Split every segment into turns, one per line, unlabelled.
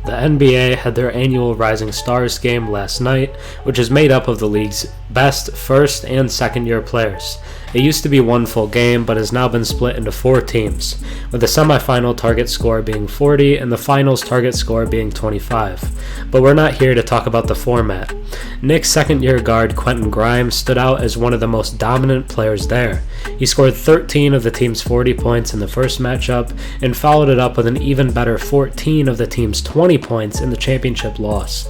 The NBA had their annual Rising Stars game last night, which is made up of the league's best first and second year players. It used to be one full game, but has now been split into 4 teams, with the semifinal target score being 40 and the finals target score being 25. But we're not here to talk about the format. Knicks second year guard Quentin Grimes stood out as one of the most dominant players there. He scored 13 of the team's 40 points in the first matchup and followed it up with an even better 14 of the team's 20 points in the championship loss.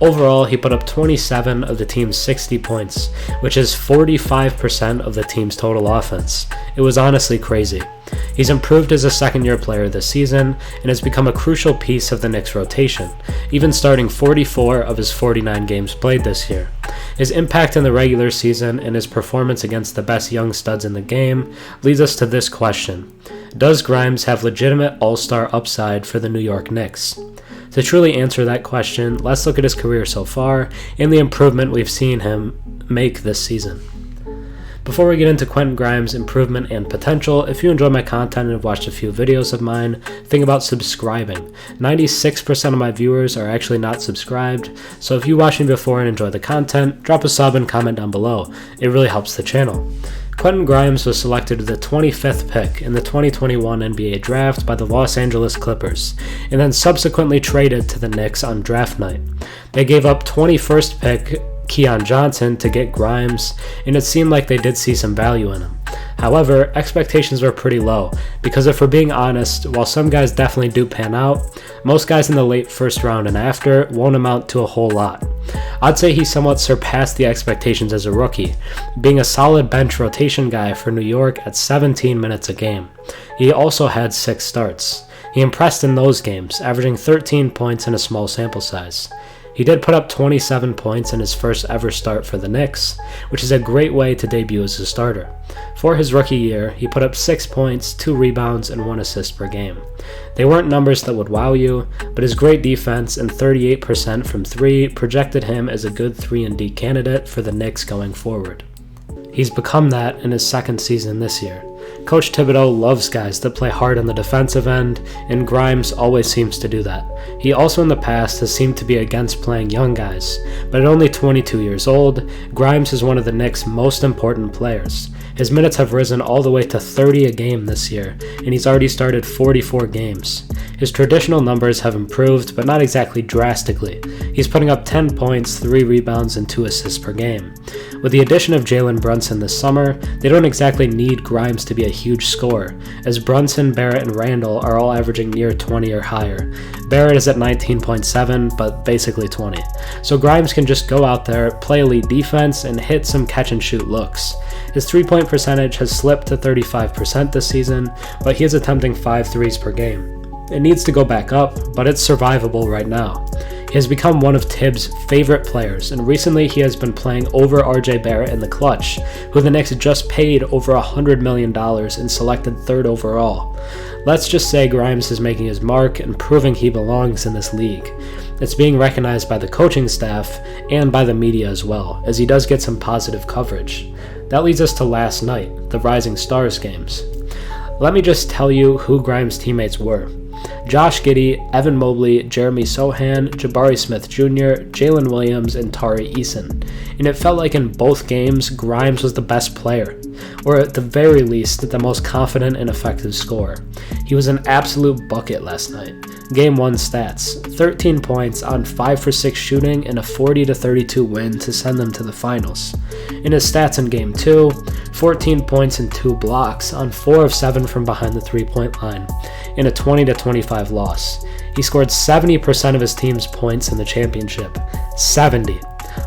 Overall, he put up 27 of the team's 60 points, which is 45% of the team's total offense. It was honestly crazy. He's improved as a second-year player this season and has become a crucial piece of the Knicks' rotation, even starting 44 of his 49 games played this year. His impact in the regular season and his performance against the best young studs in the game leads us to this question: does Grimes have legitimate all-star upside for the New York Knicks? To truly answer that question, let's look at his career so far and the improvement we've seen him make this season. Before we get into Quentin Grimes' improvement and potential, if you enjoy my content and have watched a few videos of mine, think about subscribing. 96% of my viewers are actually not subscribed, so if you watched me before and enjoy the content, drop a sub and comment down below. It really helps the channel. Quentin Grimes was selected with the 25th pick in the 2021 NBA Draft by the Los Angeles Clippers, and then subsequently traded to the Knicks on draft night. They gave up 21st pick Keon Johnson to get Grimes, and it seemed like they did see some value in him. However, expectations were pretty low, because if we're being honest, while some guys definitely do pan out, most guys in the late first round and after won't amount to a whole lot. I'd say he somewhat surpassed the expectations as a rookie, being a solid bench rotation guy for New York at 17 minutes a game. He also had 6 starts. He impressed in those games, averaging 13 points in a small sample size. He did put up 27 points in his first ever start for the Knicks, which is a great way to debut as a starter. For his rookie year, he put up 6 points, 2 rebounds, and 1 assist per game. They weren't numbers that would wow you, but his great defense and 38% from 3 projected him as a good 3-and-D candidate for the Knicks going forward. He's become that in his second season this year. Coach Thibodeau loves guys that play hard on the defensive end, and Grimes always seems to do that. He also in the past has seemed to be against playing young guys, but at only 22 years old, Grimes is one of the Knicks' most important players. His minutes have risen all the way to 30 a game this year, and he's already started 44 games. His traditional numbers have improved, but not exactly drastically. He's putting up 10 points, 3 rebounds, and 2 assists per game. With the addition of Brunson this summer, they don't exactly need Grimes to be a huge scorer, as Brunson, Barrett, and Randle are all averaging near 20 or higher. Barrett is at 19.7, but basically 20. So Grimes can just go out there, play elite defense, and hit some catch-and-shoot looks. His 3-point percentage has slipped to 35% this season, but he is attempting 5 threes per game. It needs to go back up, but it's survivable right now. He has become one of Thibs' favorite players, and recently he has been playing over RJ Barrett in the clutch, who the Knicks just paid over $100 million and selected 3rd overall. Let's just say Grimes is making his mark and proving he belongs in this league. It's being recognized by the coaching staff and by the media as well, as he does get some positive coverage. That leads us to last night, the Rising Stars games. Let me just tell you who Grimes' teammates were. Josh Giddey, Evan Mobley, Jeremy Sohan, Jabari Smith Jr., Jalen Williams, and Tari Eason. And it felt like in both games, Grimes was the best player, or at the very least, the most confident and effective scorer. He was an absolute bucket last night. Game 1 stats: 13 points on 5 for 6 shooting and a 40-32 win to send them to the finals. In his stats in Game 2, 14 points and 2 blocks on 4 of 7 from behind the 3-point line, in a 20-25 loss. He scored 70% of his team's points in the championship. 70.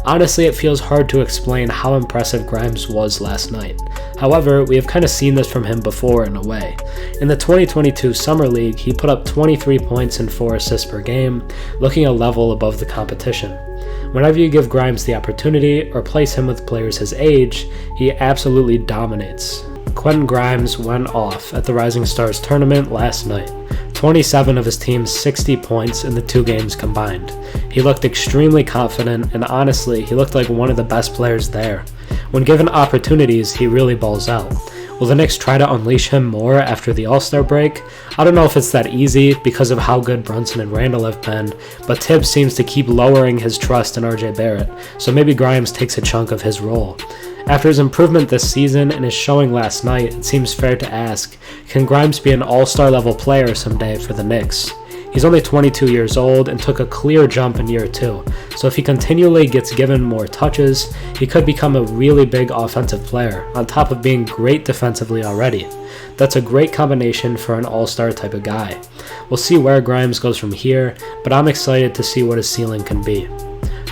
Honestly, it feels hard to explain how impressive Grimes was last night. However, we have kind of seen this from him before in a way. In the 2022 Summer League, he put up 23 points and 4 assists per game, looking a level above the competition. Whenever you give Grimes the opportunity or place him with players his age, he absolutely dominates. Quentin Grimes went off at the Rising Stars tournament last night. 27 of his team's 60 points in the 2 games combined. He looked extremely confident, and honestly, he looked like one of the best players there. When given opportunities, he really balls out. Will the Knicks try to unleash him more after the All-Star break? I don't know if it's that easy because of how good Brunson and Randle have been, but Thibs seems to keep lowering his trust in RJ Barrett, so maybe Grimes takes a chunk of his role. After his improvement this season and his showing last night, it seems fair to ask, can Grimes be an all-star level player someday for the Knicks? He's only 22 years old and took a clear jump in year 2, so if he continually gets given more touches, he could become a really big offensive player, on top of being great defensively already. That's a great combination for an all-star type of guy. We'll see where Grimes goes from here, but I'm excited to see what his ceiling can be.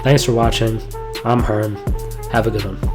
Thanks for watching. I'm Hearn. Have a good one.